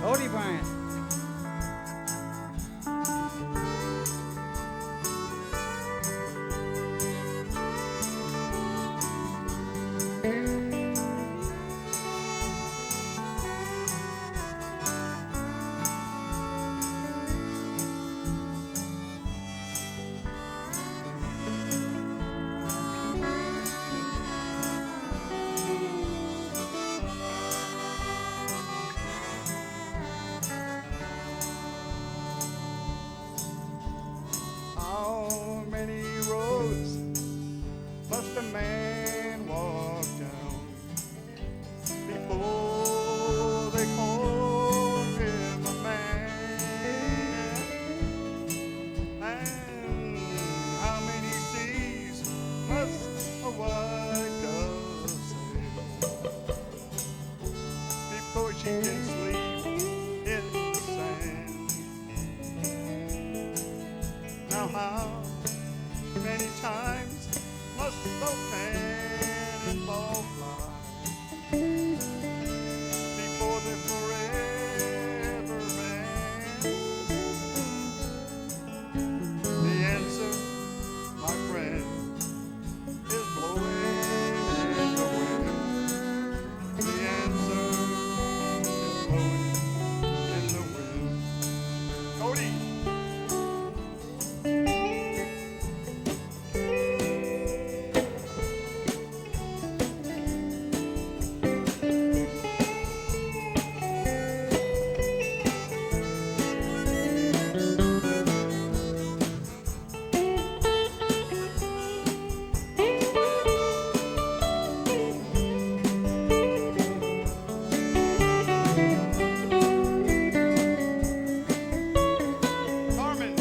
Cody Bryant. How many roads must a man walk down before they call him a man? And how many seas must a white dove sail before she can sleep in the sand? Now how many times must those cannonballs fly before they're forever banned? The answer, my friend, is blowing in the wind. The answer is blowing in the wind. Cody. Carmen.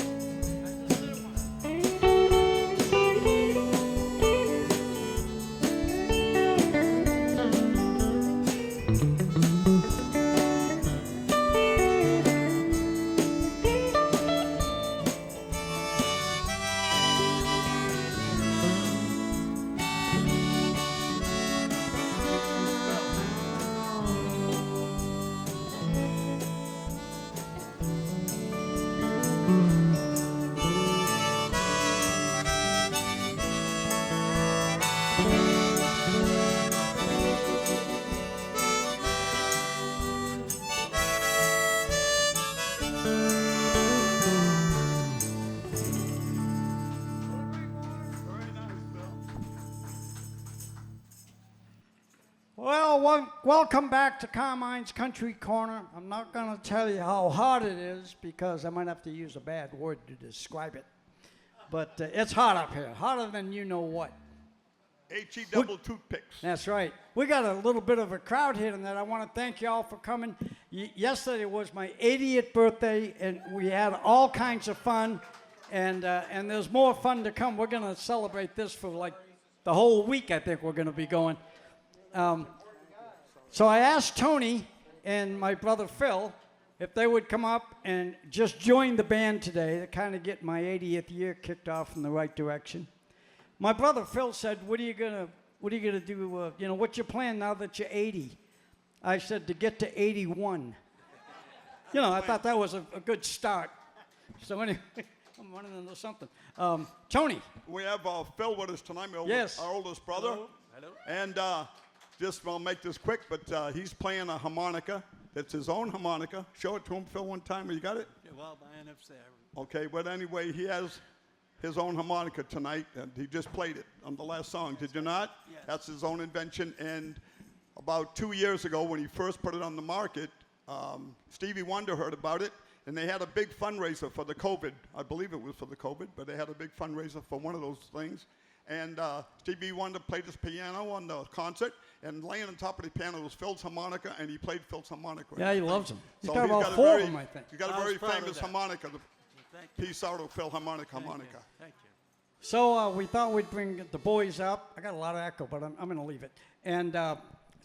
Well, welcome back to Carmine's Country Corner. I'm not going to tell you how hard it is because I might have to use a bad word to describe it. But it's hot up here, hotter than you know what. H-E double toothpicks. That's right. We got a little bit of a crowd here tonight. I want to thank you all for coming. Yesterday was my 80th birthday, and we had all kinds of fun. And there's more fun to come. We're going to celebrate this for like the whole week, I think we're going to be going. So I asked Tony and my brother Phil if they would come up and just join the band today to kind of get my 80th year kicked off in the right direction. My brother Phil said, "What are you gonna do? What's your plan now that you're 80?" I said, "To get to 81." I thought that was a good start. So anyway, I'm running into something. Tony. We have Phil with us tonight, Yes. our oldest brother. Hello. And just I'll make this quick, but he's playing a harmonica. That's his own harmonica. Show it to him, Phil, one time. You got it? Yeah, well, my NFC. Okay, but anyway, he has his own harmonica tonight, and he just played it on the last song. Did you not? Yes. That's his own invention. And about 2 years ago, when he first put it on the market, Stevie Wonder heard about it, and they had a big fundraiser for the COVID. I believe it was for the COVID, but they had a big fundraiser for one of those things. And Stevie Wonder played his piano on the concert, and laying on top of the piano was Phil's harmonica, and he played Phil's harmonica. Yeah, he loves them. He's So got he's about got a 4 very- of them, I think. He's got a I was very proud of famous that. harmonica, the Thank you. Peace out of Philharmonic Thank you. harmonica. Thank you. So we thought we'd bring the boys up. I got a lot of echo, but I'm going to leave it. And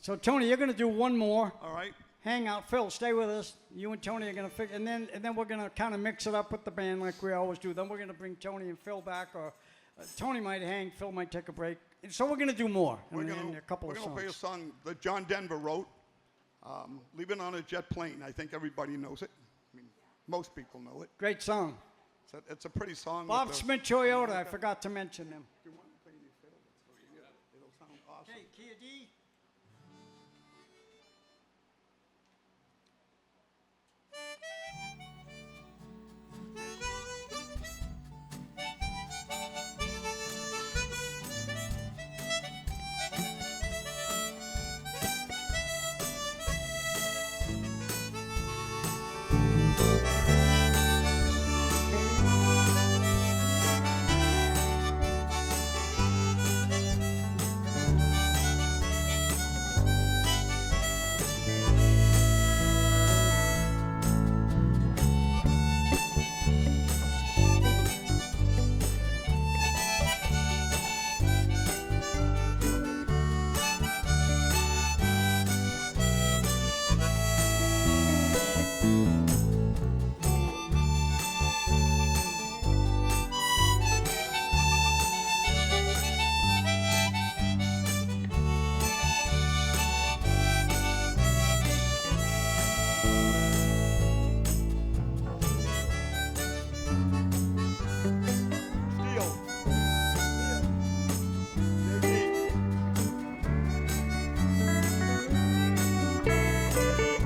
so, Tony, you're going to do one more. All right? Hang out. Phil, stay with us. You and Tony are going to figure, and then we're going to kind of mix it up with the band like we always do. Then we're going to bring Tony and Phil back, or Tony might hang, Phil might take a break. And so we're going to do more. We're and going a couple to of play a songs. song that John Denver wrote, Leaving on a Jet Plane. I think everybody knows it. I mean, most people know it. Great song. It's a pretty song. Bob with the- Smith Toyota. I forgot to mention them. Do you want to play any fiddle? It'll sound awesome. Okay, key of D. Steel. JP.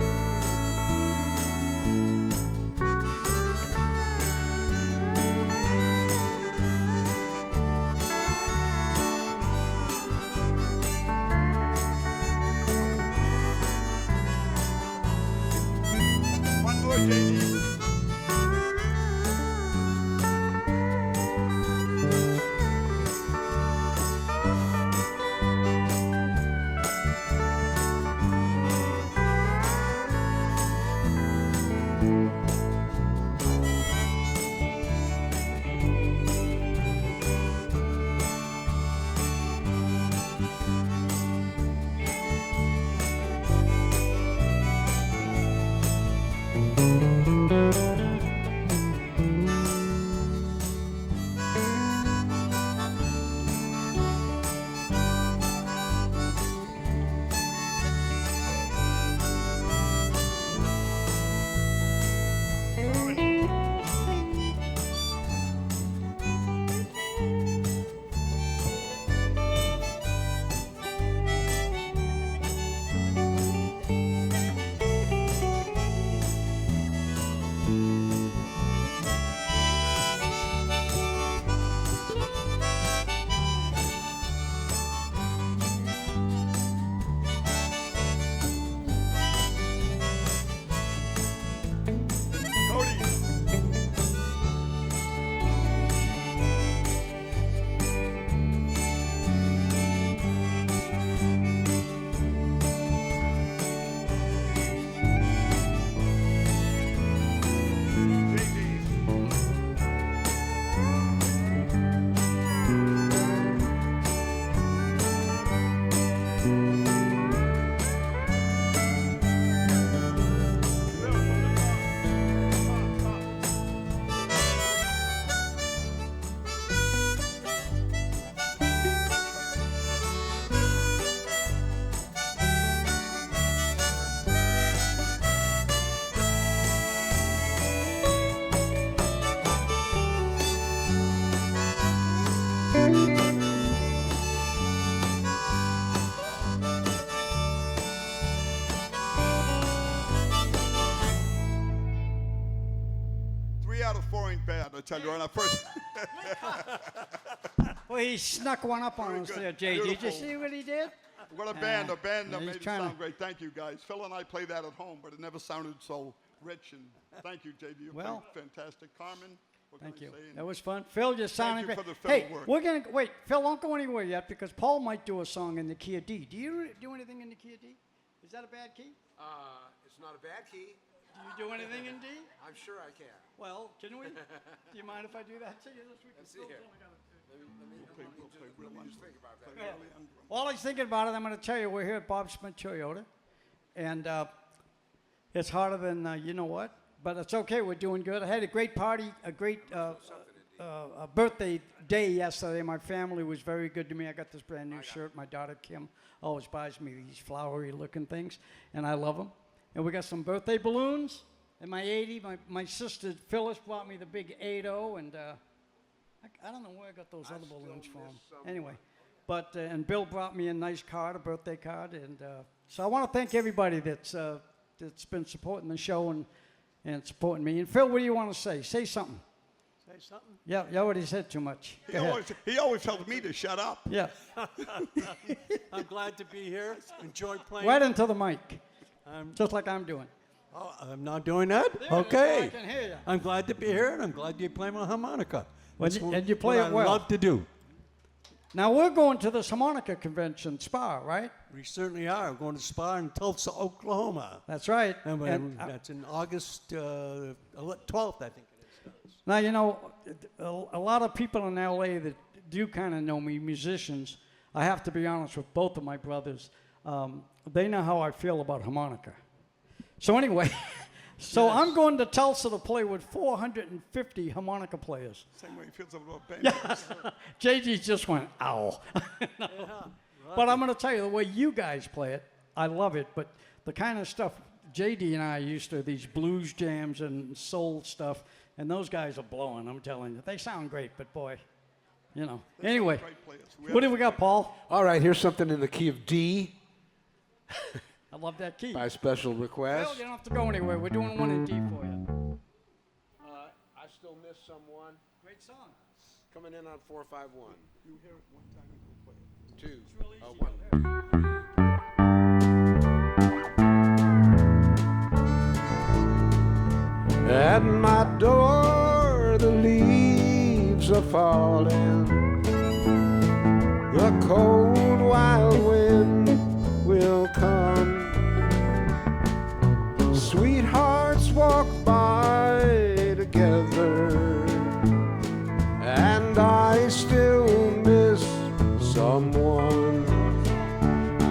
One more, JD. 4 ain't bad, I tell you. On our first, Well, he snuck one up on us good. there, Jay. Did you Beautiful. see what he did? what a band that he's made it trying to- sound great. Thank you, guys. Phil and I play that at home, but it never sounded so rich. And thank you, JD. You Well, played fantastic. Carmen, what Thank can I you. say? And That was fun. Phil just sounded you great. for the Phil Hey, work. we're gonna wait. Phil, don't go anywhere yet because Paul might do a song in the key of D. Do you do anything in the key of D? Is that a bad key? It's not a bad key. Do you do anything in D? I'm sure I can. Well, can we? Do you mind if I do that to you this week? Let's see here. We'll play real Just think about that. Play really under 'em. While he's thinking about it, I'm going to tell you we're here at Bob Smith Toyota, and it's harder than you know what, but it's okay. We're doing good. I had a great party, a great a birthday day yesterday. My family was very good to me. I got this brand new shirt. My daughter Kim always buys me these flowery-looking things, and I love them. And we got some birthday balloons. And my 80, my sister Phyllis brought me the big 80, and I don't know where I got those other balloons from. Anyway, but and Bill brought me a nice card, a birthday card, and so I want to thank everybody that's been supporting the show and supporting me. And Phil, what do you want to say? Say something. Say something? Yeah, you already said too much. Go ahead. He always tells me to shut up. Yeah, I'm glad to be here. Enjoy playing. right into the mic, I'm, just like I'm doing. I'm not doing that? There it is, I Okay. can hear you. I'm glad to be here, and I'm glad you play my harmonica. That's And you play what it well. I love to do. Now we're going to this harmonica convention, Spa, right? We certainly are. We're going to Spa in Tulsa, Oklahoma. That's right. And that's in August 12th, I think it is. Now, you know, a lot of people in LA that do kind of know me, musicians, I have to be honest with both of my brothers, they know how I feel about harmonica. So anyway, so Yes. I'm going to Tulsa to play with 450 harmonica players. Same way he feels about bands. JG just went, ow. But I'm going to tell you, the way you guys play it, I love it. But the kind of stuff JD and I used to, these blues jams and soul stuff, and those guys are blowing, I'm telling you. They sound great, but boy, you know. Anyway, Great players. what do we got, Paul? All right, here's something in the key of D I love that key. by special Well, request. you don't have to go anywhere. We're doing one in D for you. I still miss someone. Great song. Coming in on 451. You hear it one time and we'll play it. 2, 1. At my door, the leaves are falling. The cold, wild wind will come. Sweethearts walk by together, and I still miss someone.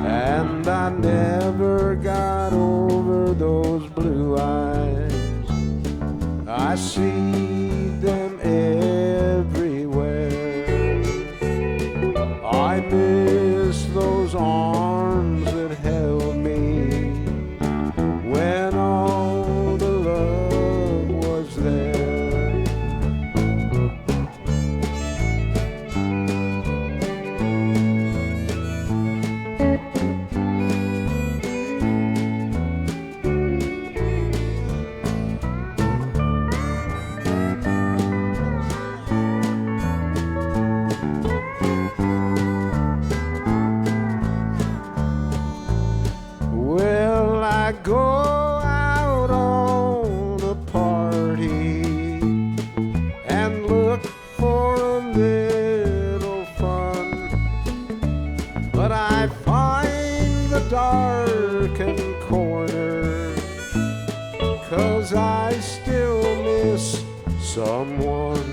And I never got over those blue eyes. I see them everywhere. I miss those arms that held me when all the love was there. Well, I go out on a party and look for a little fun, but I find the darkened corner, 'cause I still miss someone,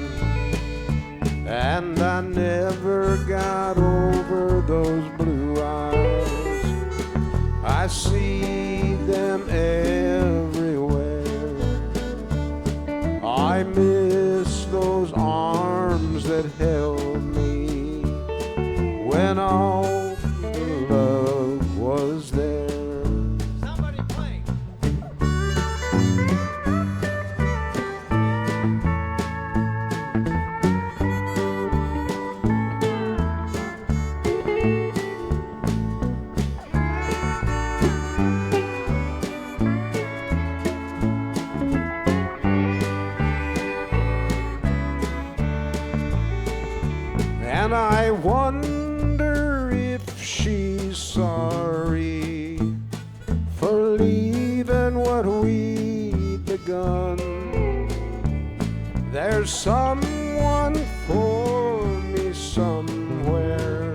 and I never got over those blue eyes. I see them everywhere. I miss those arms that held me when all the love was there. Somebody play. what we'd begun. There's someone for me somewhere,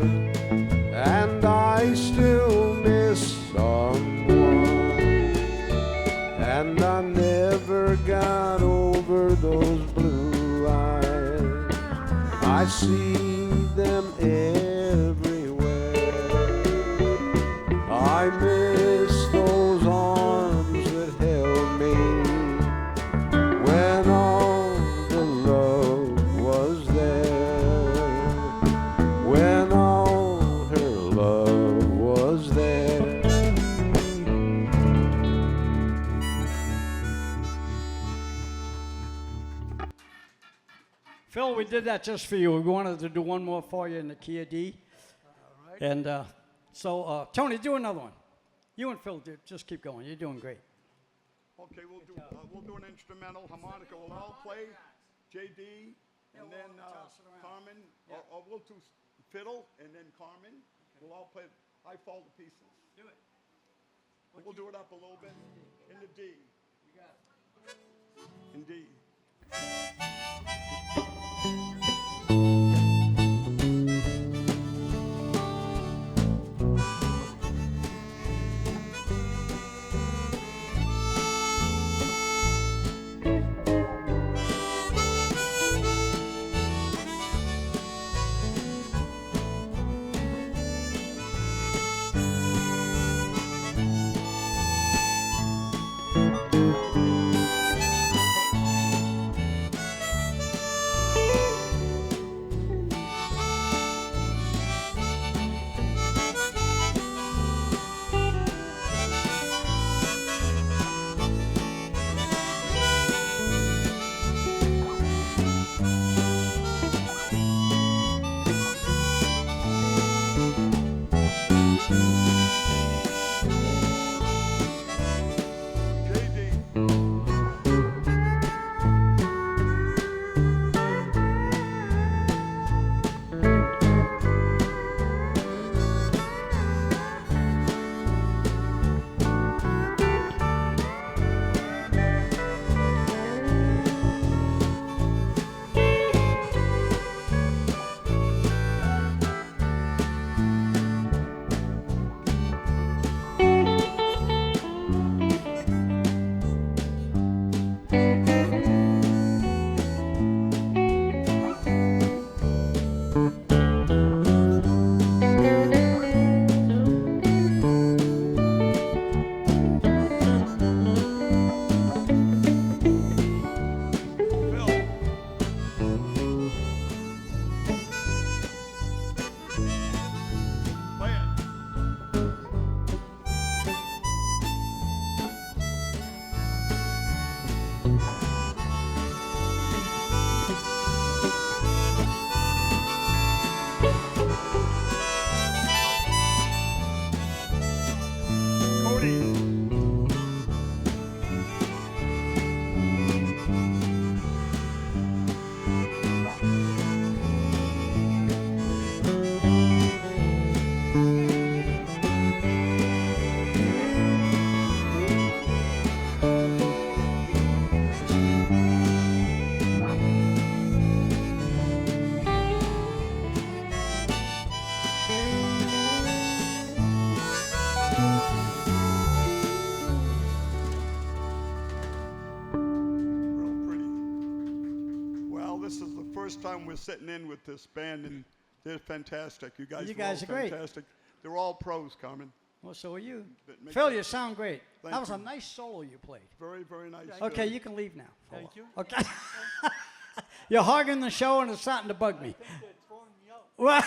and I still miss someone, and I never got over those blue eyes. I see them everywhere. I miss those arms that held me when all the love was there, when all her love was there. Phil, we did that just for you. We wanted to do one more for you in the key of D. All right. And Tony, do another one. You and Phil, just keep going. You're doing great. Okay, we'll do an instrumental harmonica. We'll all play JD, and then Carmen, or we'll do fiddle, and then Carmen. We'll all play. I Fall to Pieces. Do it. We'll do it up a little bit in the D. You got it. In D. First time we're sitting in with this band, and they're fantastic. You guys are great. Fantastic. They're all pros, Carmen. Well, so are you. That makes Phil, sense. you sound great. Thank That was you. a nice solo you played. Very, very nice. Okay, you can leave now. Thank you. Okay. You're hogging the show, and it's starting to bug me. Well,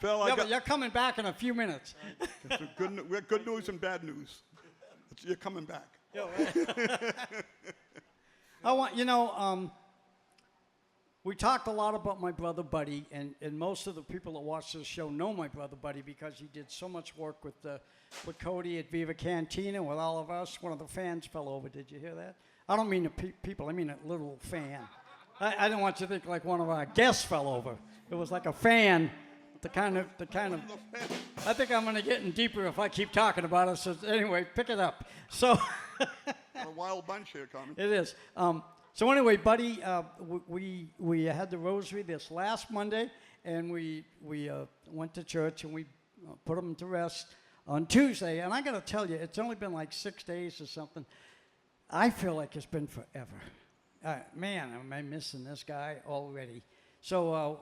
Phil, yeah, but you're coming back in a few minutes. we have good news and bad news. You're coming back. We talked a lot about my brother Buddy, and most of the people that watch this show know my brother Buddy because he did so much work with Cody at Viva Cantina with all of us. One of the fans fell over. Did you hear that? I don't mean the people. I mean a little fan. I didn't want you to think like one of our guests fell over. It was like a fan. The kind of. I think I'm going to get in deeper if I keep talking about it. So anyway, pick it up. So. Got a wild bunch here coming. It is. So anyway, Buddy, we had the rosary this last Monday, and we went to church and we put him to rest on Tuesday. And I got to tell you, it's only been like 6 days or something. I feel like it's been forever. Man, am I missing this guy already. So,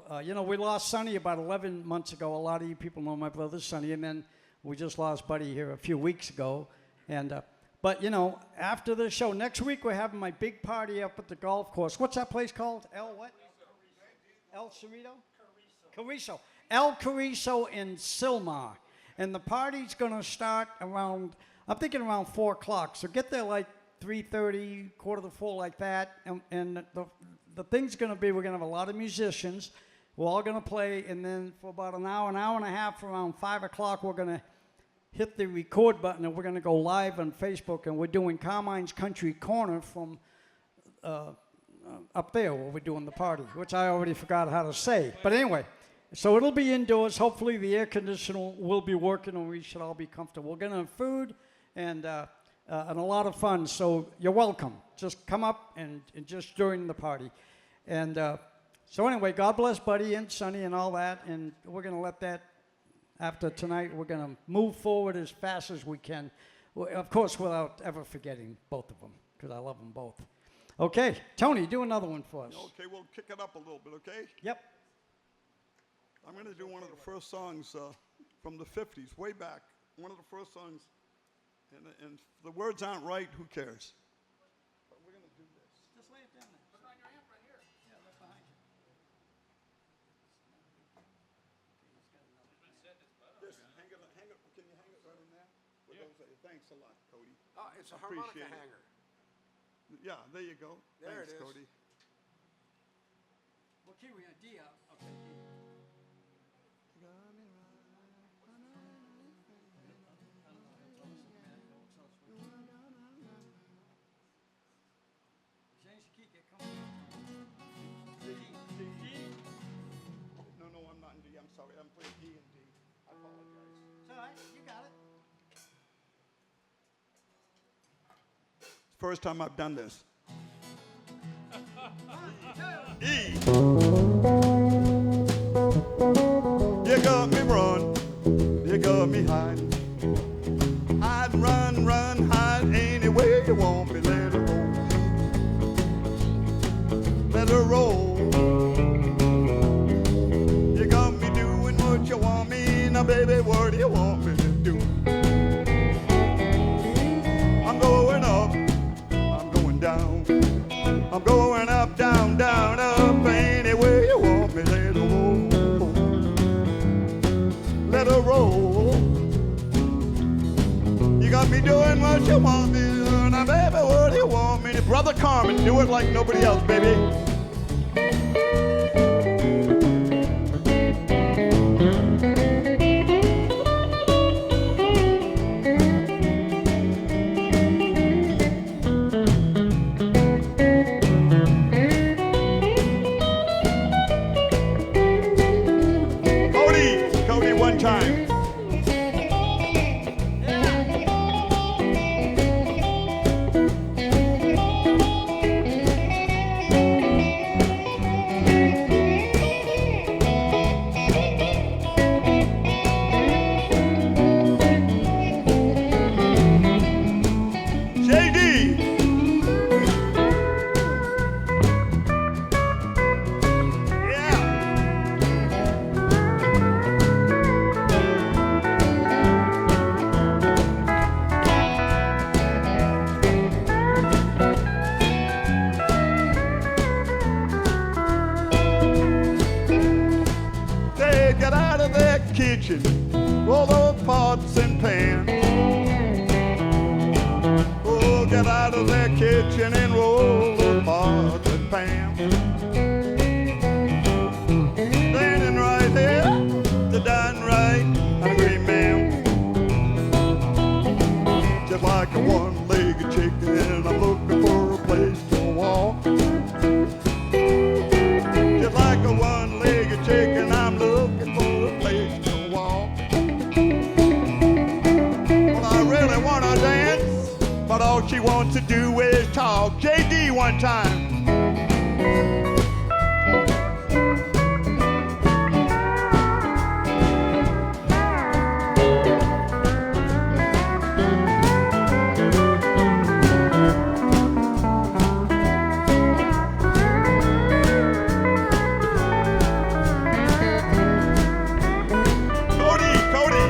we lost Sonny about 11 months ago. A lot of you people know my brother Sonny, and then we just lost Buddy here a few weeks ago. And but, after the show, next week we're having my big party up at the golf course. What's that place called? El what? El Cerrito? Carrizo. El Carrizo in Silmar. And the party's going to start around, I'm thinking around 4 o'clock. So get there like 3:30, quarter to 4, like that. And the thing's going to be, we're going to have a lot of musicians. We're all going to play. And then for about an hour and a half, around 5 o'clock, we're going to hit the record button and we're going to go live on Facebook. And we're doing Carmine's Country Corner from up there where we're doing the party, which I already forgot how to say. But anyway, so it'll be indoors. Hopefully the air conditioner will be working and we should all be comfortable. We're going to have food and a lot of fun. So you're welcome. Just come up and just join the party. And so anyway, God bless Buddy and Sonny and all that. And we're going to let that, after tonight, we're going to move forward as fast as we can. Of course, without ever forgetting both of them, because I love them both. Okay, Tony, do another one for us. Okay, we'll kick it up a little bit, okay? Yep. I'm going to do one of the first songs from the 50s, way back. One of the first songs. And if the words aren't right, who cares? But we're going to do this. Just lay it down there. Put it on your amp right here. Yeah, right behind you. This, hang it, can you hang it right in there? Thanks a lot, Cody. Oh, it's a harmonica Appreciate it. hanger. Yeah, there you go. There Thanks, it is. Cody. Well, key we got D out. Okay. Change the key, get comfortable. No, I'm not in D. I'm sorry. I'm playing E and D. I apologize. It's all right, you got it. First time I've done this. 1, 2. E. You got me run, you got me hide. Hide, run, hide anywhere you want me. Let her roll, let her roll. You got me doing what you want me. Now, baby, what do you want me to do? I'm going up, I'm going down. I'm going up, down, down, up, anywhere you want me. Let her roll, let her roll. You got me doing what you want me to do. Now, baby, what do you want me to? Brother Carmen, do it like nobody else, baby. Cody, one time. JD. Yeah. They get out of their kitchen, roll those pots and pans. Oh, get out of their kitchen and roll those pots and pans. Standing right here, the done right, hungry man. Just like a one-legged chicken, I'm looking for a place to walk. Just like a one-legged chicken, I'm looking for a place to walk. Well, I really want to dance, but I'll she wants to do is talk. JD one time. Cody, Cody.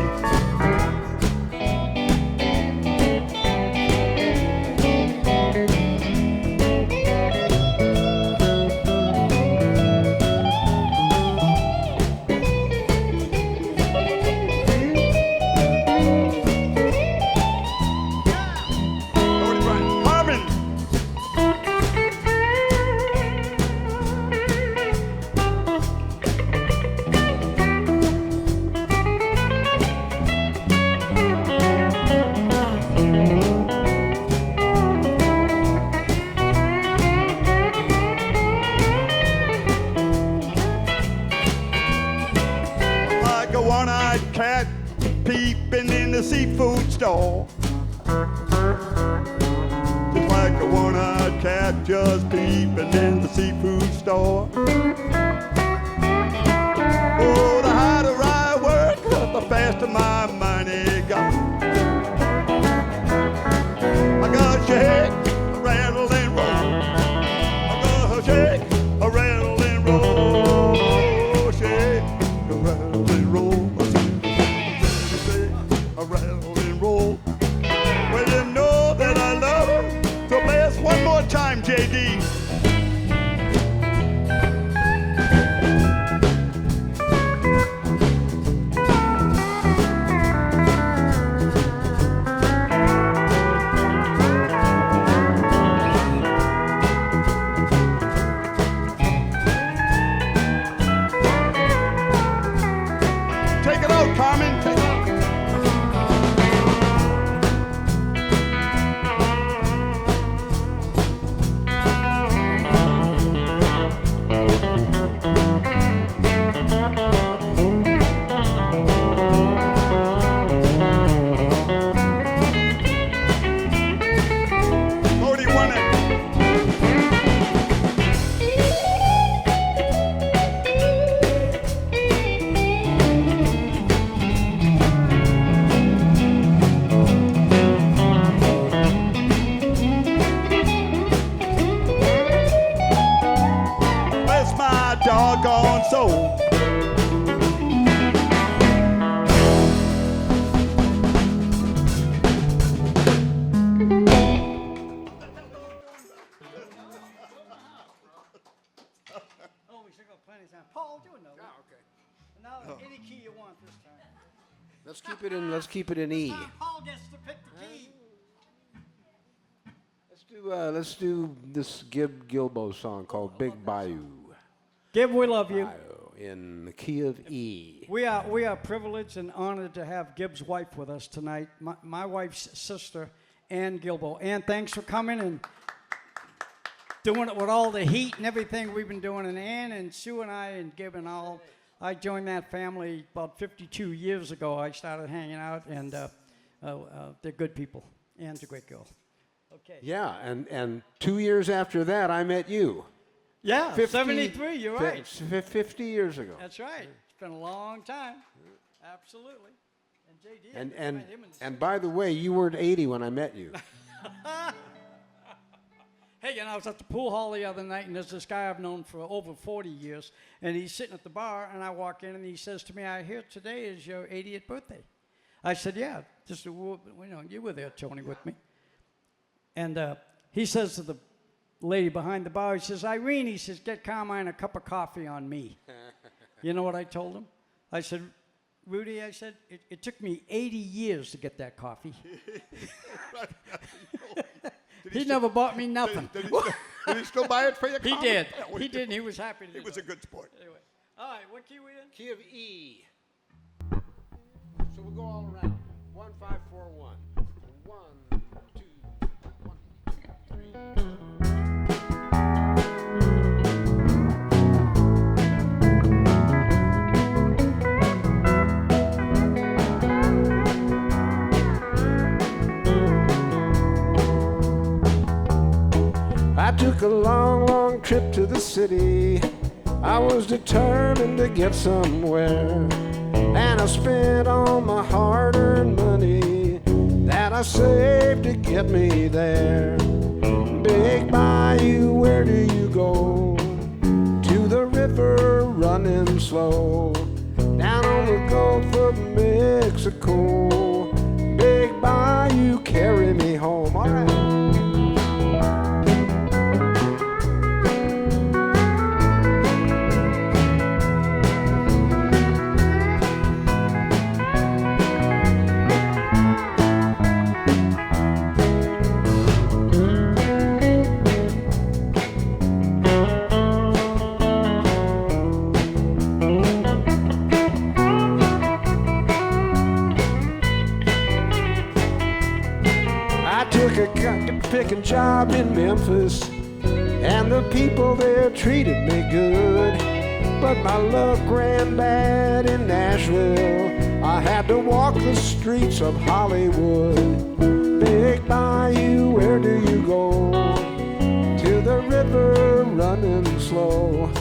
Cody Bryant. Carmen. Like a one-eyed cat peeping in the seafood store. Just like a one-eyed cat just peeping in the seafood store. Oh, the harder I work, the faster my money goes. I gotta shake, rattle and roll. I gotta shake, rattle and roll. Shake, rattle and roll. Shake, rattle and roll. Well, you know that I love her. So bless one more time, JD. Take it out, Carmen. Take it out. Cody won it. Bless my doggone soul. Oh, we still got plenty of time. Paul, do another. okay. Now, any key you want this time. Let's keep it in E. Paul gets to pick the key. Let's do this Gib Gilbo song called Big Bayou. Gib, we love you. Bayou in the key of E. We are privileged and honored to have Gib's wife with us tonight, my wife's sister, Ann Gilbo. Ann, thanks for coming and doing it with all the heat and everything we've been doing. And Ann and Sue and I and Gib and all, I joined that family about 52 years ago. I started hanging out, and they're good people. Ann's a great girl. Okay. Yeah, and 2 years after that, I met you. Yeah, 50 73, you're right. 50 years ago. That's right. It's been a long time. Absolutely. And JD, And I met him in the and by the way, you weren't 80 when I met you. Hey, I was at the pool hall the other night, and there's this guy I've known for over 40 years, and he's sitting at the bar, and I walk in, and he says to me, "I hear today is your 80th birthday." I said, "Yeah, just you were there, Tony, with me." And he says to the lady behind the bar, he says, "Irene," he says, "get Carmine a cup of coffee on me." You know what I told him? I said, "Rudy," I said, it took me 80 years to get that coffee. He never bought me nothing. Did he still buy it for you? He Carmen? did. Yeah, well, He did, and he was happy to do He was it. a good sport. Anyway. All right, what key we in? Key of E. So we'll go all around. 1, 5, 4, 1. 1, 2, 1, 2, 3. I took a long, long trip to the city. I was determined to get somewhere, and I spent all my hard-earned money that I saved to get me there. Big Bayou, where do you go? To the river running slow, down on the Gulf of Mexico. Big Bayou, carry me home. All right. Picking job in Memphis, and the people there treated me good. But my luck ran bad in Nashville. I had to walk the streets of Hollywood. Big Bayou, where do you go? To the river running slow,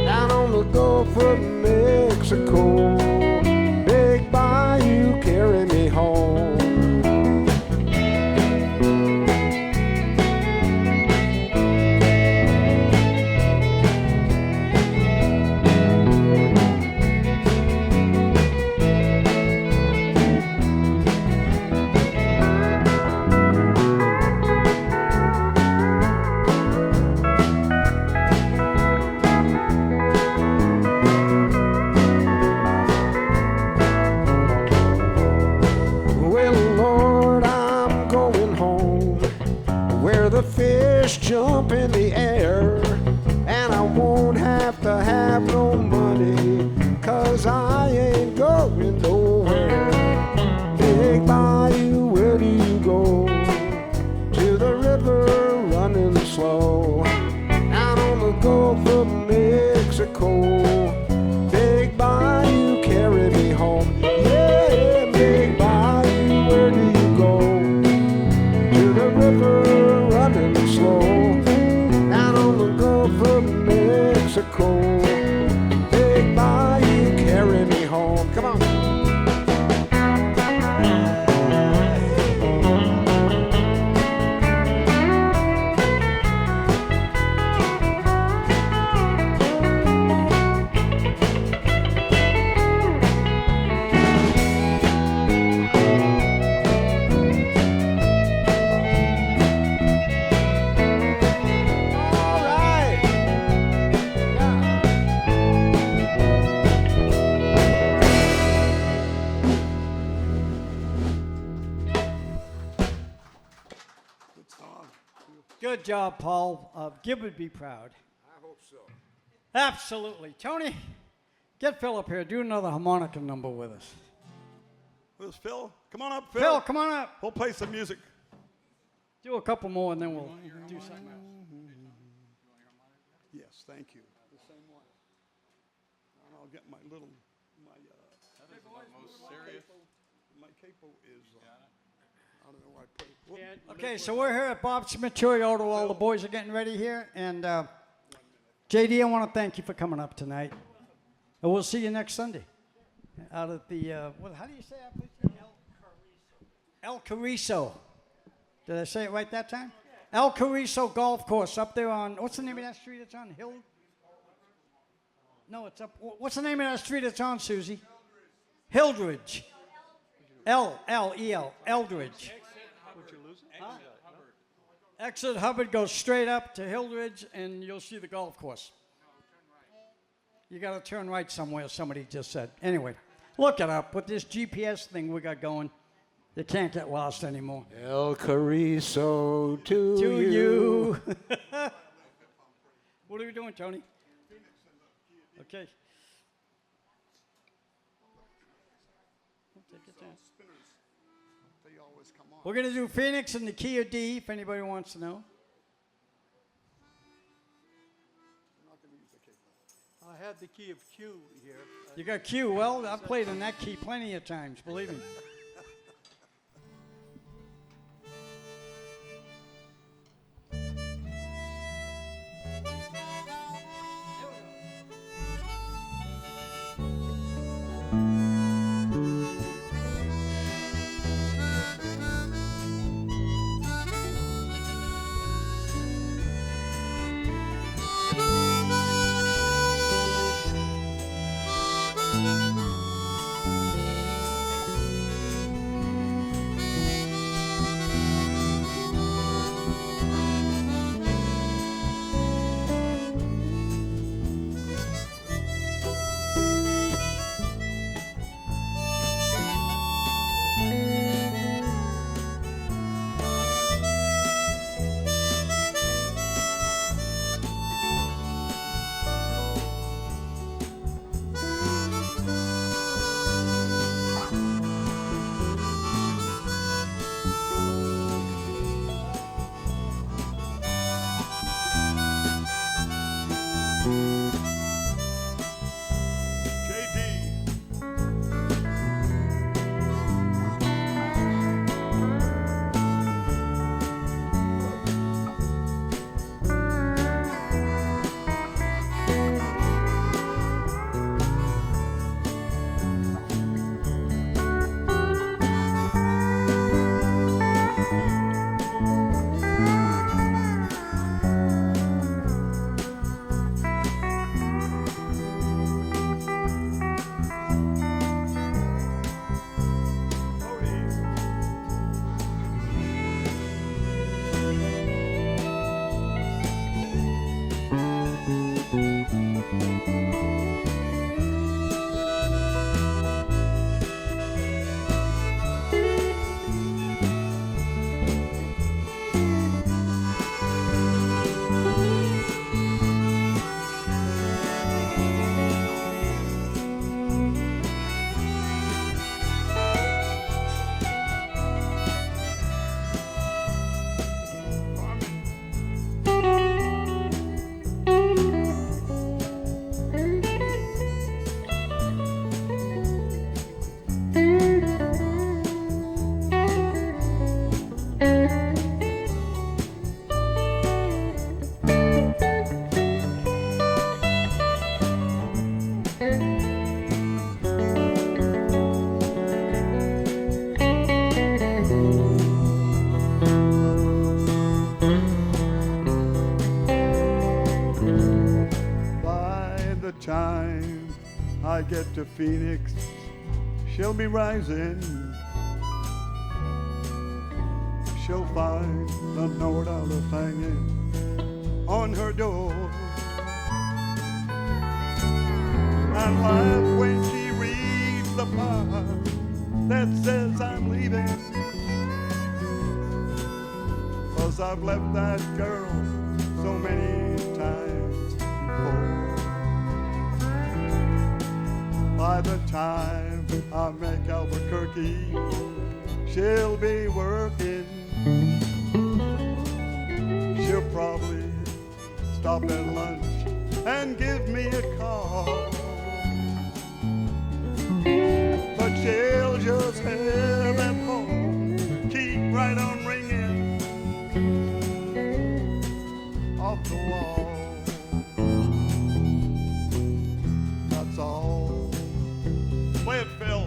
down on the Gulf of Mexico. Big Bayou, carry me home. Jump in the air, and I won't have to have no money, 'cause I ain't going nowhere. Big Bayou, where do you go? To the river running slow, down on the Gulf of Mexico. Big Bayou, carry me home. Yeah, Big Bayou, where do you go? To the river running slow, down on the Gulf of Mexico. Big Bayou, carry me home. Come on. Good job, Paul. Gib would be proud. I hope so. Absolutely. Tony, get Phil up here. Do another harmonica number with us. Where's Phil? Come on up, Phil. Phil, come on up. We'll play some music. Do a couple more, and then we'll do something else. Yes, thank you. The same one. And I'll get my little, my capo is, I don't know where I put it. Whoop. Okay, so we're here at Bob's Cemetery. All the boys are getting ready here. And JD, I want to thank you for coming up tonight. And we'll see you next Sunday out at the, how do you say that place? El Carrizo. Did I say it right that time? El Carrizo Golf Course up there on, what's the name of that street it's on? Hill? No, it's up, what's the name of that street it's on, Susie? Hildridge. L-E-L, Eldridge. Exit Hubbard goes straight up to Hildridge, and you'll see the golf course. You got to turn right somewhere, somebody just said. Anyway, look it up. With this GPS thing we got going, you can't get lost anymore. El Carrizo to you. What are we doing, Tony? Okay. Take your time. They always come on. We're going to do Phoenix in the key of D, if anybody wants to know. I have the key of Q here. You got Q. Well, I've played in that key plenty of times, believe me. I get to Phoenix, she'll be rising. She'll find a note I'll have hanging on her door. And laugh when she reads the part that says I'm leaving. 'Cause I've left that girl so many times before. By the time I make Albuquerque, she'll be working. She'll probably stop at lunch and give me a call. But she'll just have that phone keep right on ringing off the wall. That's all. Play it, Phil.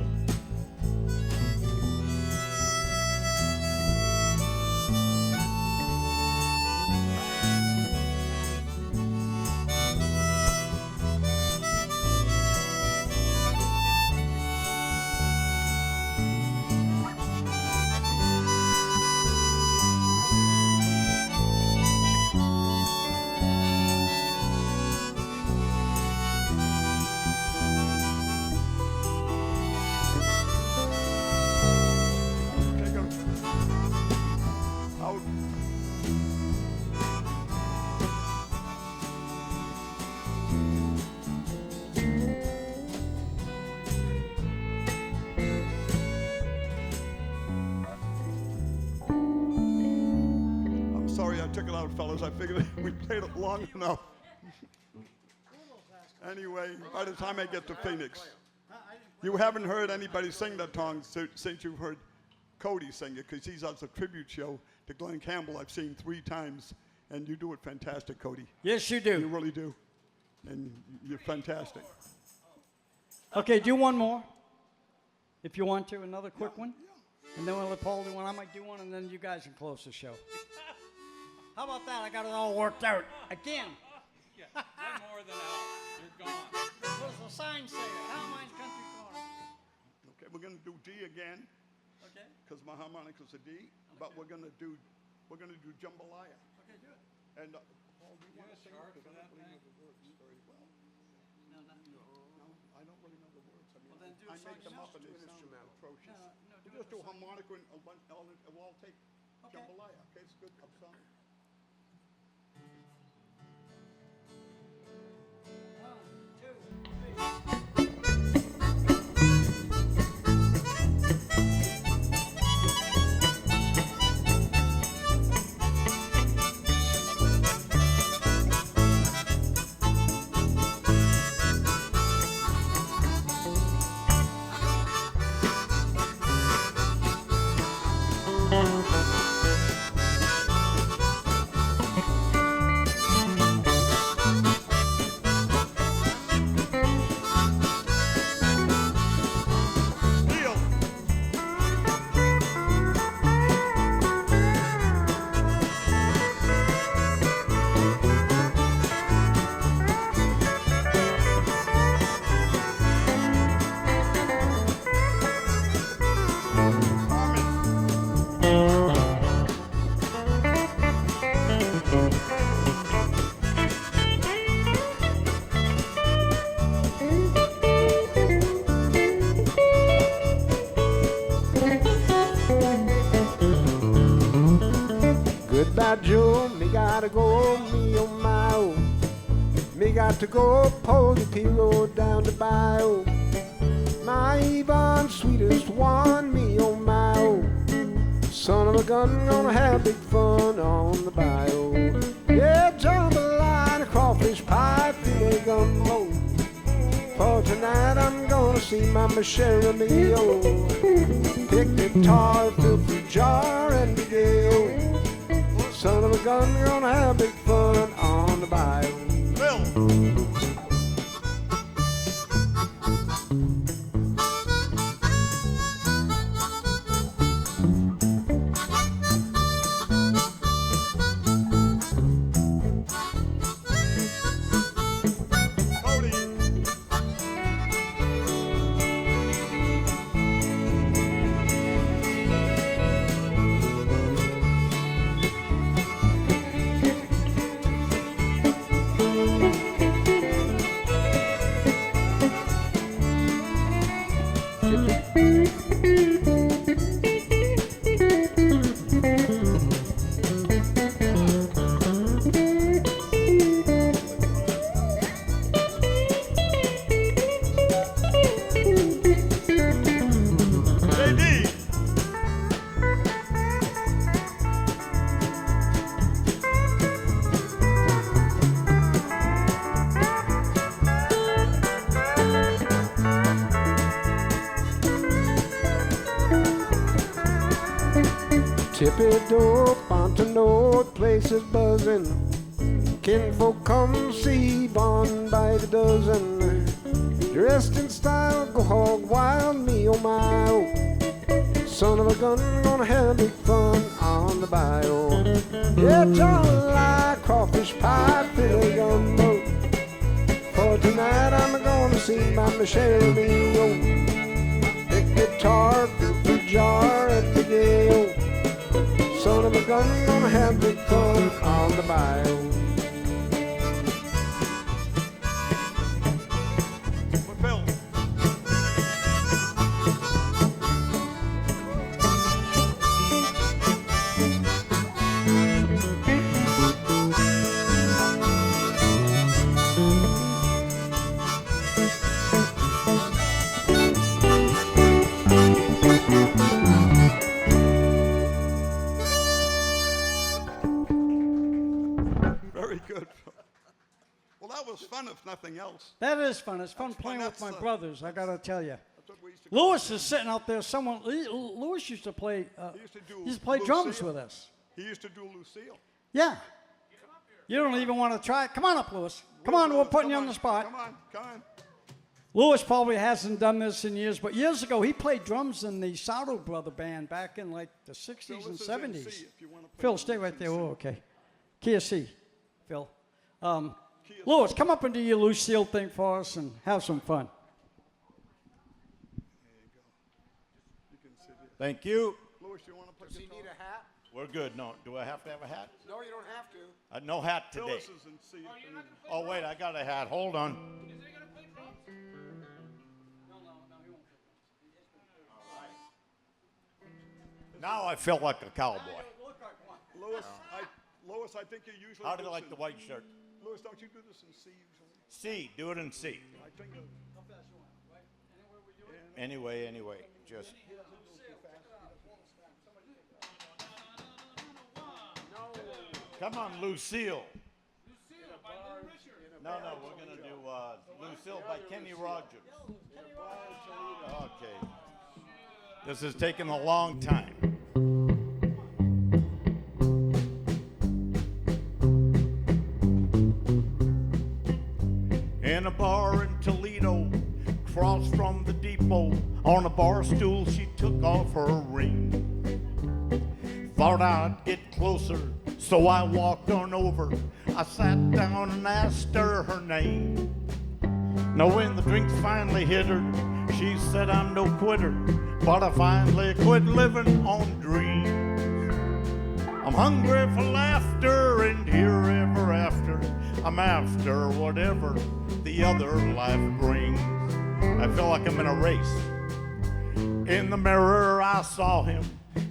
Take a out. I'm sorry I took it out, fellas. I figured we played it long enough. Anyway, by the time I get to Phoenix, you haven't heard anybody sing that song since you've heard Cody sing it, because he's on a tribute show to Glenn Campbell I've seen 3 times, and you do it fantastic, Cody. Yes, you You do. really do. And you're fantastic. Okay, do one more. If you want to, another quick one. And then we'll let Paul do one. I might do one, and then you guys can close the show. How about that? I got it all worked out. Again. One more than out. You're gone. What does the sign say? Carmine's Country Corner. Okay, we're going to do D again, Okay. because my harmonica's a D, but we're going to do jambalaya. Okay, do it. And Paul, do you want to sing it? Because I don't really know the words very well. No, not you. No, I don't really know the words. I mean, Well, then do I a make them song up and they sound atrocious. No, do We'll it just do for song. harmonica and we'll all take Okay. jambalaya. Okay, it's good. I'm sorry. Deal. Carmen. Goodbye, Joe. Me gotta go, me on my own. Me got to go pull the pillow down the bayou. My Yvonne, sweetest one, me on my own. Son of a gun, gonna have big fun on the bayou. Yeah, jambalaya, crawfish pie, filet gumbo. For tonight I'm gonna see my Michelle Mio. Pick guitar, filthy jar, and the gale. Son of a gun, gonna have big fun on the bayou. Phil. Cody. Hippie dope, Fontano, place is buzzing. Kinfolk come see Bon by the dozen. Dressed in style, go hog wild, me oh my oh. Son of a gun, gonna have big fun on the bayou. Yeah, jambalaya, crawfish pie, filet gumbo. For tonight I'm gonna see my Michelle Mio. Big guitar, big jar at the gale. Son of a gun, gonna have big fun on the bayou. For Phil. Very good. Well, that was fun, if nothing else. That is fun. It's fun That's playing fun. with my That's, brothers, I gotta tell you. That's what we used to Lewis is sitting out there. Lewis used to play. He used to do he used to play drums Lucille. with us. He used to do Lucille. Yeah. You don't even want to try it. Come on up, Lewis. Come on, we're putting you on the spot. Come on, come on. Lewis probably hasn't done this in years, but years ago he played drums in the Soto Brother band back in like the 60s Phil, and this is in 70s. C if you wanna play Phil, the stay Lucille right there. C. Oh, okay. Key of C, Phil. Lewis, come up and do your Lucille thing for us and have some fun. You can sit here. Thank you. Louis, you want to play Does he guitar? need a hat? We're good. No, do I have to have a hat? No, you don't have to. No hat today. Phyllis is in C. Oh, wait, I got a hat. Hold on. Now I feel like a cowboy. Lois, I think you usually How do you this like in- the white shirt? Louis, don't you do this in C usually? C. Do it in C. I think Anyway. Just. Come on, Lucille. No, we're going to do Lucille by Kenny Rogers. Okay. This has taken a long time. In a bar in Toledo, across from the depot, on a bar stool she took off her ring. Thought I'd get closer, so I walked on over. I sat down and asked her name. Now when the drinks finally hit her, she said I'm no quitter, but I finally quit living on dreams. I'm hungry for laughter and here ever after. I'm after whatever the other life brings. I feel like I'm in a race. In the mirror I saw him,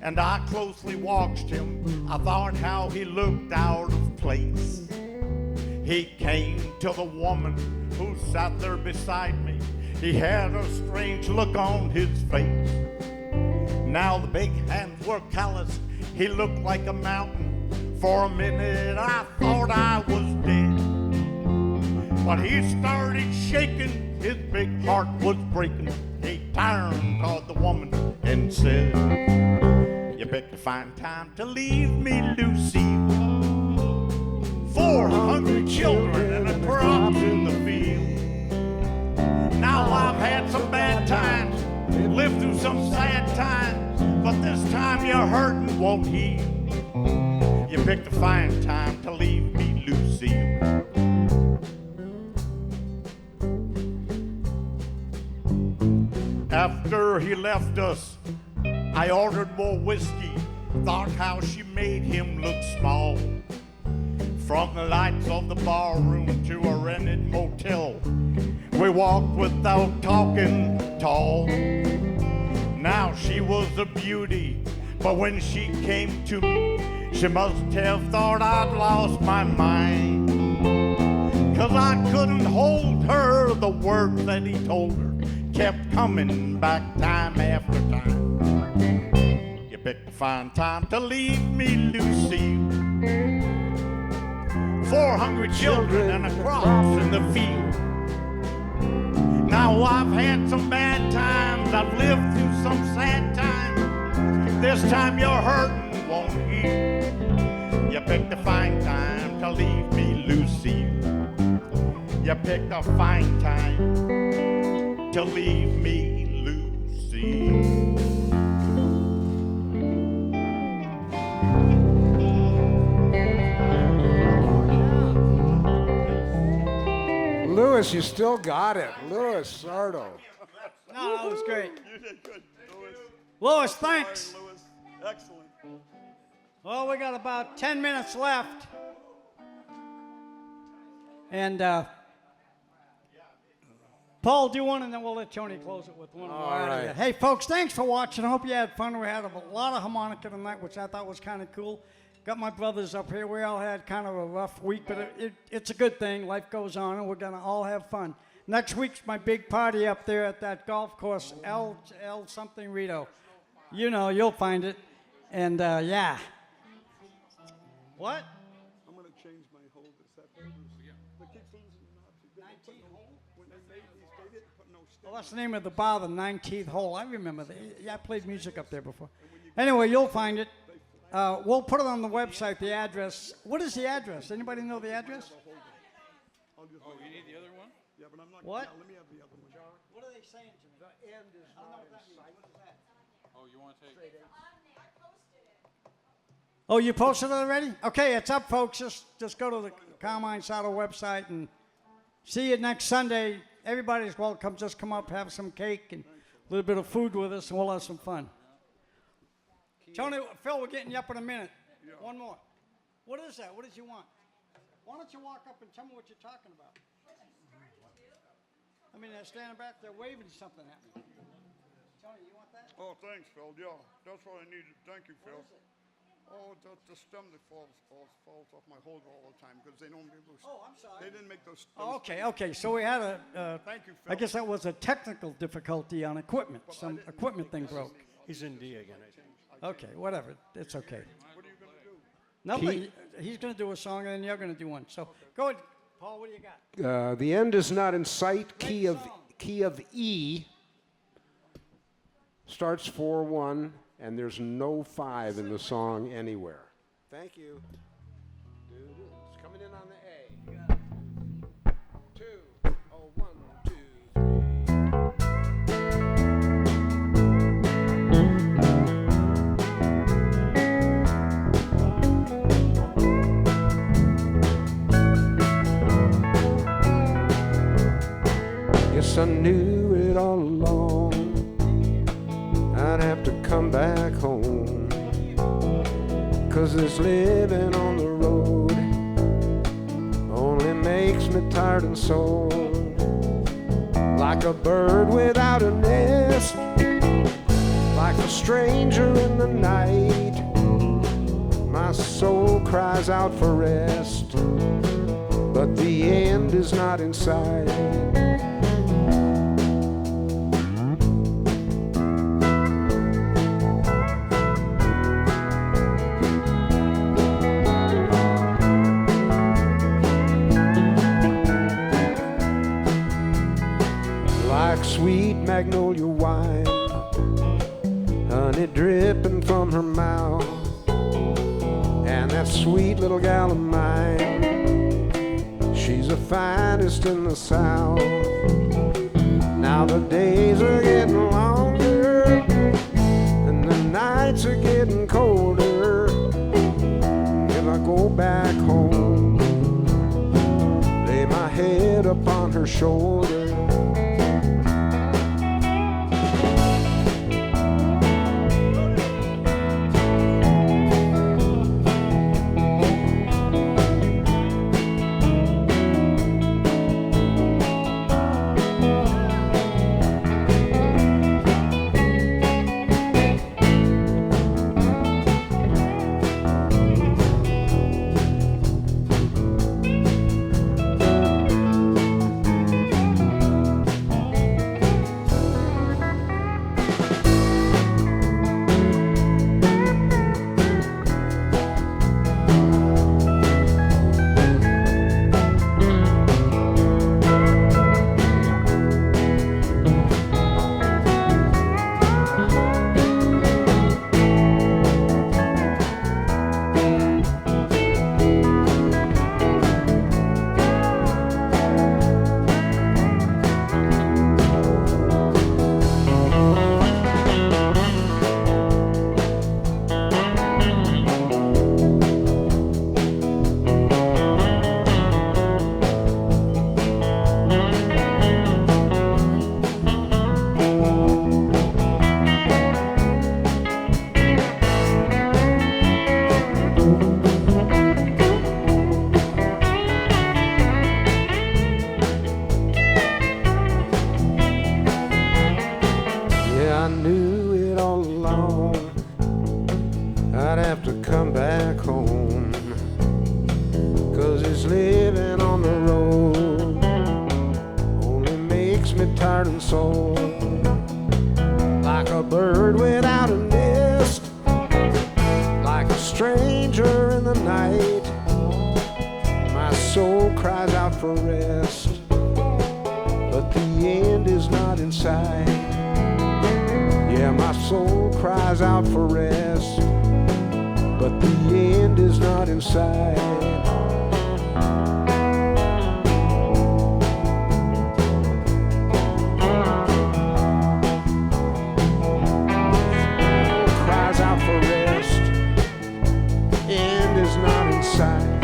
and I closely watched him. I thought how he looked out of place. He came to the woman who sat there beside me. He had a strange look on his face. Now the big hands were calloused. He looked like a mountain. For a minute I thought I was dead. But he started shaking, his big heart was breaking. He turned toward the woman and said, "You picked a fine time to leave me, Lucille. 4 hungry children and a crop in the field. Now I've had some bad times, lived through some sad times, but this time your hurting won't heal. You picked a fine time to leave me, Lucille." After he left us, I ordered more whiskey, thought how she made him look small. From the lights of the bar room to a rented motel, we walked without talking tall. Now she was a beauty, but when she came to me, she must have thought I'd lost my mind. 'Cause I couldn't hold her, the words that he told her kept coming back time after time. You picked a fine time to leave me, Lucille. 4 hungry children and a crop in the field. Now I've had some bad times, I've lived through some sad times. This time your hurting won't hear. You picked a fine time to leave me, Lucille. You picked a fine time to leave me, Lucille. Louis, you still got it. Louis Sardo. No, that was great. You did good, Louis. Louis, thanks. All right, Louis. Excellent. Well, we got about 10 minutes left. And Paul, do one, and then we'll let Tony close it with one more. All right. Hey, folks, thanks for watching. I hope you had fun. We had a lot of harmonica tonight, which I thought was kind of cool. Got my brothers up here. We all had kind of a rough week, but it's a good thing. Life goes on, and we're going to all have fun. Next week's my big party up there at that golf course, L something Rito. You know, you'll find it. And, yeah. What? I'm going to change my hold. Is that hold? The kids losing knots. 19th hole? When they made these, they didn't put no Well, that's the name of the bar, the 19th hole. I remember that. Yeah, I played music up there before. Anyway, you'll find it. We'll put it on the website, the address. What is the address? Anybody know the address? Oh, you need the other one? Yeah, but I'm not. What? Yeah, let me have the other one. What are they saying to me? The end is not in sight. What is that? Oh, you want to take? Oh, you posted it already? Okay, it's up, folks. Just go to the Carmine Saddle website and see you next Sunday. Everybody's welcome. Just come up, have some cake and a little bit of food with us, and we'll have some fun. Tony, Phil, we're getting you up in a minute. One more. What is that? What did you want? Why don't you walk up and tell me what you're talking about? I mean, they're standing back there waving something at me. Tony, you want that? Oh, thanks, Phil. Yeah, that's what I needed. Thank you, Phil. Oh, the stem that falls off my holder all the time because they don't make those. Oh, I'm sorry. They didn't make those. Oh, okay. So we had a. Thank you, Phil. I guess that was a technical difficulty on equipment. Some equipment thing broke. He's in D again, I think. Okay, whatever. It's okay. What are you gonna do? Nothing. He's going to do a song, and then you're going to do one. So go ahead, Paul. What do you got? The end is not in sight. Key Great of song. key of E. Starts 4-1, and there's no 5 in the song anywhere. Thank you. It's coming in on the A. 2. Oh, 1, 2, 3. Yes, I knew it all along. I'd have to come back home, 'cause this living on the road only makes me tired and sore. Like a bird without a nest, like a stranger in the night, my soul cries out for rest, but the end is not in sight. Sweet magnolia wine, honey dripping from her mouth, and that sweet little gal of mine, she's the finest in the South. Now the days are getting longer, and the nights are getting colder. If I go back home, lay my head upon her shoulder. This living on the road only makes me tired and sore. Like a bird without a nest, like a stranger in the night. My soul cries out for rest, but the end is not in sight. Yeah, my soul cries out for rest, but the end is not in sight. Cries out for rest, end is not in sight.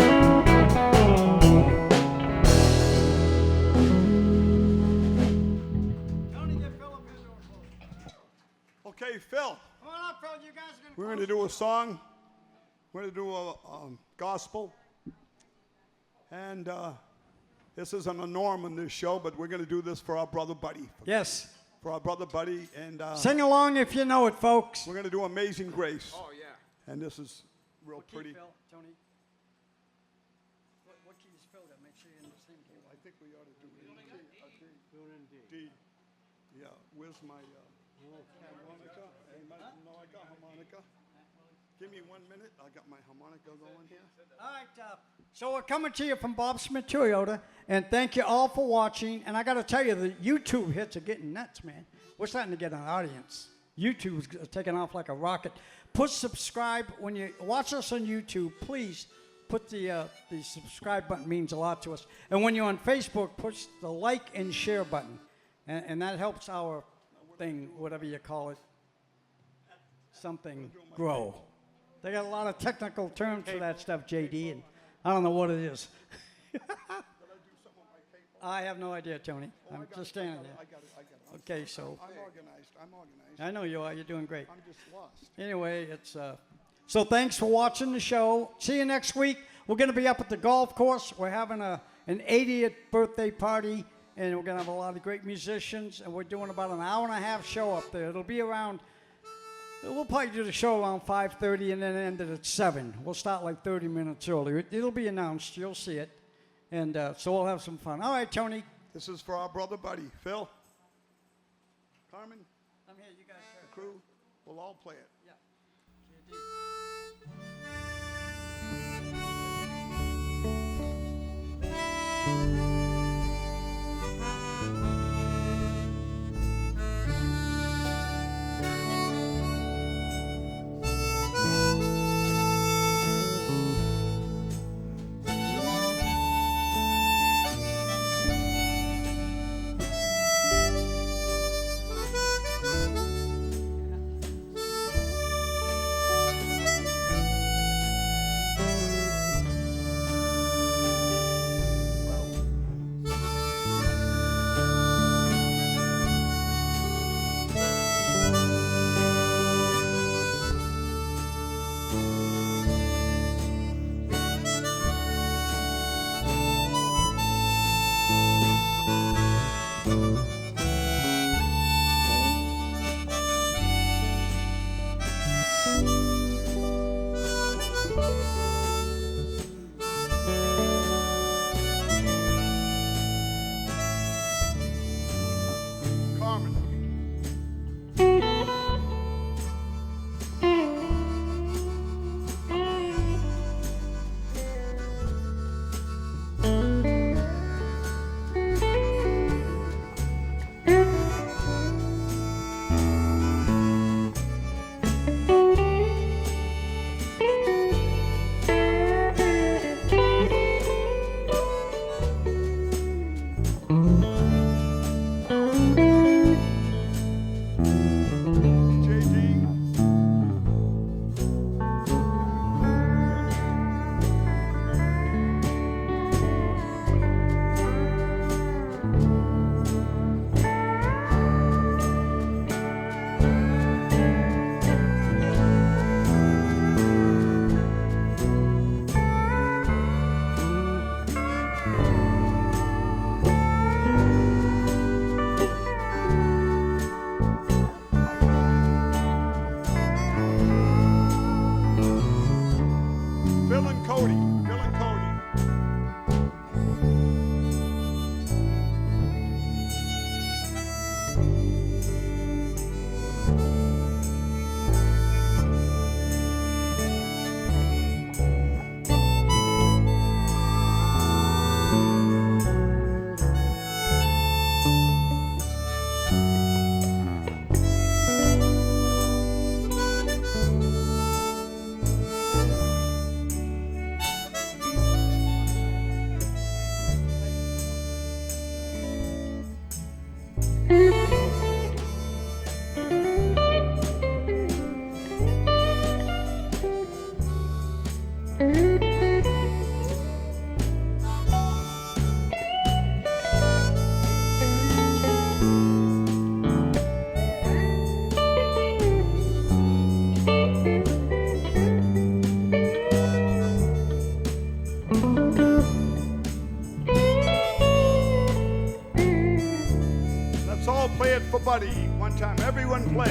Tony, get Philip into a close. Okay, Phil, Come on up, Phil. You guys are we're going going to do a song. We're going to do a gospel. And this isn't a norm in this show, but we're going to do this for our brother Buddy. Yes. For our brother Buddy. And Sing along if you know it, folks. we're going to do Amazing Grace. Oh, yeah. And this is real What key, pretty. Phil? Tony? What key is Phil got? Make sure you're in the same key. I think we ought to do it in D. Yeah, where's my harmonica? No, I got harmonica. Give me 1 minute. I got my harmonica going here. All right, so we're coming to you from Bob Smith Toyota, and thank you all for watching. And I got to tell you, the YouTube hits are getting nuts, man. We're starting to get an audience. YouTube's taking off like a rocket. Push subscribe when you watch us on YouTube. Please put the subscribe button, means a lot to us. And when you're on Facebook, push the like and share button, and that helps our thing, whatever you call it, something grow. They got a lot of technical terms for that stuff, JD, and I don't know what it is. I have no idea, Tony. I'm just standing there. I got it. Okay, so I'm organized. I know you are. You're doing great. I'm just lost. Anyway, it's so thanks for watching the show. See you next week. We're going to be up at the golf course. We're having an 80th birthday party, and we're going to have a lot of great musicians, and we're doing about an hour and a half show up there. It'll be around. We'll probably do the show around 5:30 and then end it at 7. We'll start like 30 minutes earlier. It'll be announced. You'll see it. And so we'll have some fun. All right, Tony. This is for our brother Buddy. Phil, Carmen, I'm here. You guys the crew, we'll all play it. for Buddy. One time, everyone play.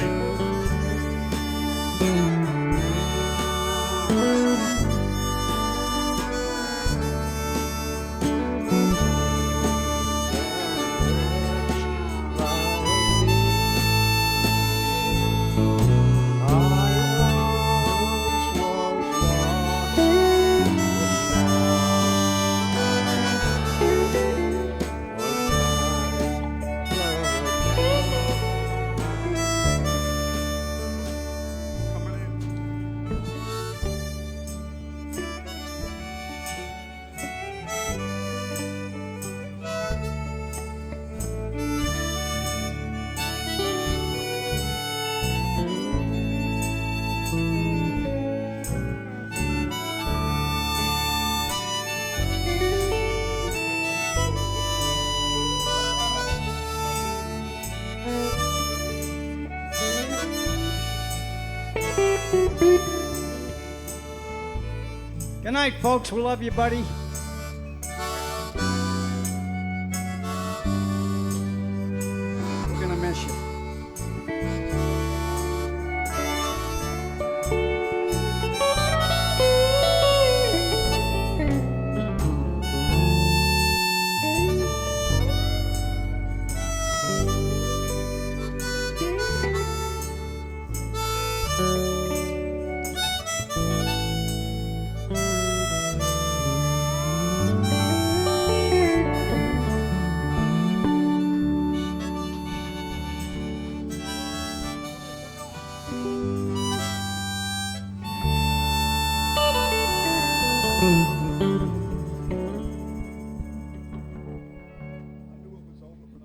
Coming in. Good night, folks. We love you, buddy. We're gonna miss you.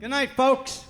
Good night, folks.